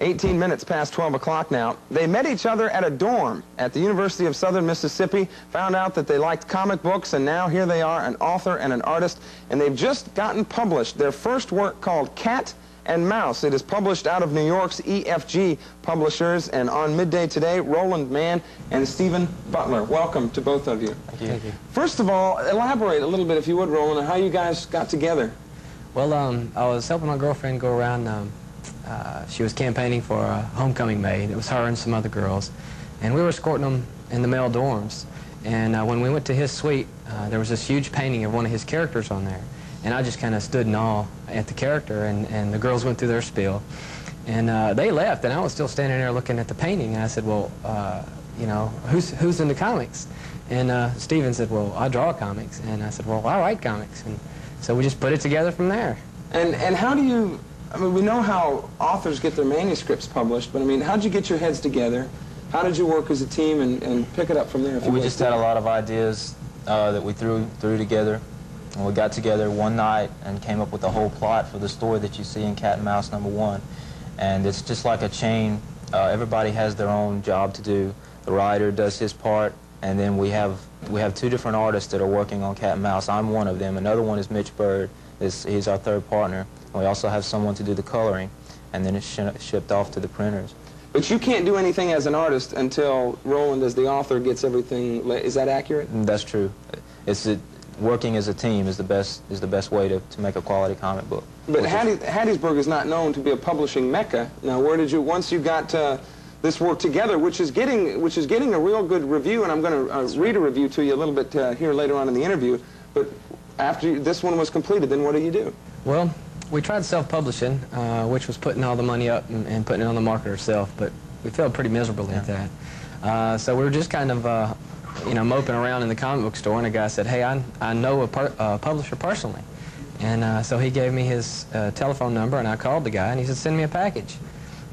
18 minutes past 12 o'clock now. They met each other at a dorm at the University of Southern Mississippi, found out that they liked comic books, and now here they are, an author and an artist, and they've just gotten published their first work called Cat and Mouse. It is published out of New York's EFG Publishers, and on Midday today, Roland Mann and Stephen Butler. Welcome to both of you. Thank you. Thank you. First of all, elaborate a little bit, if you would, Roland, on how you guys got together. Well, I was helping my girlfriend go around. She was campaigning for a homecoming maid. It was her and some other girls. And we were escorting them in the male dorms. And when we went to his suite, there was this huge painting of one of his characters on there. And I just kind of stood in awe at the character, and the girls went through their spiel. And they left, and I was still standing there looking at the painting. And I said, well, you know, who's into comics? And Stephen said, well, I draw comics. And I said, well, I write comics. And so we just put it together from there. And how do you... I mean, we know how authors get their manuscripts published, but I mean, how did you get your heads together? How did you work as a team and pick it up from there? We just had a lot of ideas that we threw together. And we got together one night and came up with the whole plot for the story that you see in Cat and Mouse #1. And it's just like a chain. Everybody has their own job to do. The writer does his part, and then we have two different artists that are working on Cat and Mouse. I'm one of them. Another one is Mitch Bird. He's our third partner. We also have someone to do the coloring, and then it's shipped off to the printers. But you can't do anything as an artist until Roland, as the author, gets everything. Is that accurate? That's true. Working as a team is the best way to make a quality comic book. But Hattiesburg is not known to be a publishing mecca. Now, where did you, once you got this work together, which is getting a real good review, and I'm going to read a review to you a little bit here later on in the interview. But after this one was completed, then what do you do? Well, we tried self-publishing, which was putting all the money up and putting it on the market ourselves, but we failed pretty miserably at that. So we were just kind of, you know, moping around in the comic book store, and a guy said, hey, I know a publisher personally. And so he gave me his telephone number, and I called the guy, and he said, send me a package.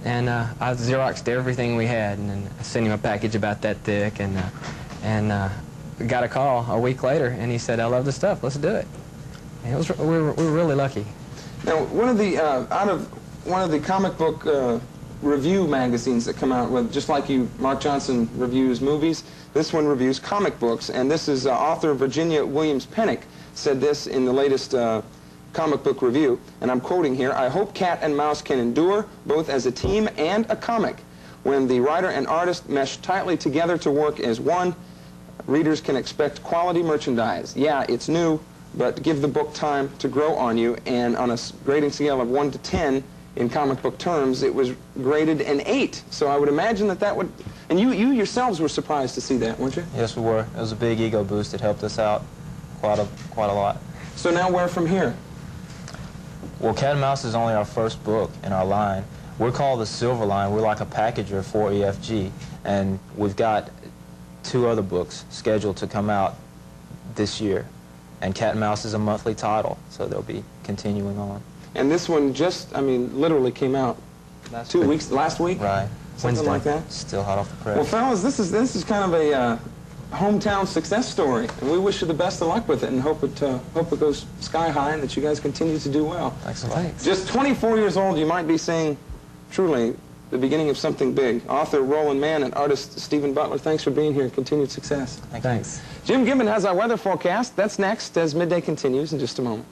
And I Xeroxed everything we had, and then I sent him a package about that thick, and got a call a week later, and he said, I love the stuff, let's do it. And we were really lucky. Now, one of the comic book review magazines that come out with, just like Mark Johnson reviews movies, this one reviews comic books, and this is author Virginia Williams Pennick said this in the latest comic book review, and I'm quoting here, I hope Cat and Mouse can endure, both as a team and a comic. When the writer and artist mesh tightly together to work as one, readers can expect quality merchandise. Yeah, it's new, but give the book time to grow on you, and on a grading scale of 1 to 10 in comic book terms, it was graded an 8. So I would imagine that would, and you yourselves were surprised to see that, weren't you? Yes, we were. It was a big ego boost. It helped us out quite a lot. So now where from here? Well, Cat and Mouse is only our first book in our line. We're called the Silver Line. We're like a packager for EFG, and we've got 2 other books scheduled to come out this year. And Cat and Mouse is a monthly title, so they'll be continuing on. And this one just, I mean, literally came out last week? Right. Something like that? Still hot off the press. Well, fellas, this is kind of a hometown success story, and we wish you the best of luck with it, and hope it goes sky high, and that you guys continue to do well. Thanks a lot. Just 24 years old, you might be seeing, truly, the beginning of something big. Author Roland Mann and artist Stephen Butler, thanks for being here. Continued success. Thanks. Jim Gibbon has our weather forecast. That's next as Midday continues in just a moment.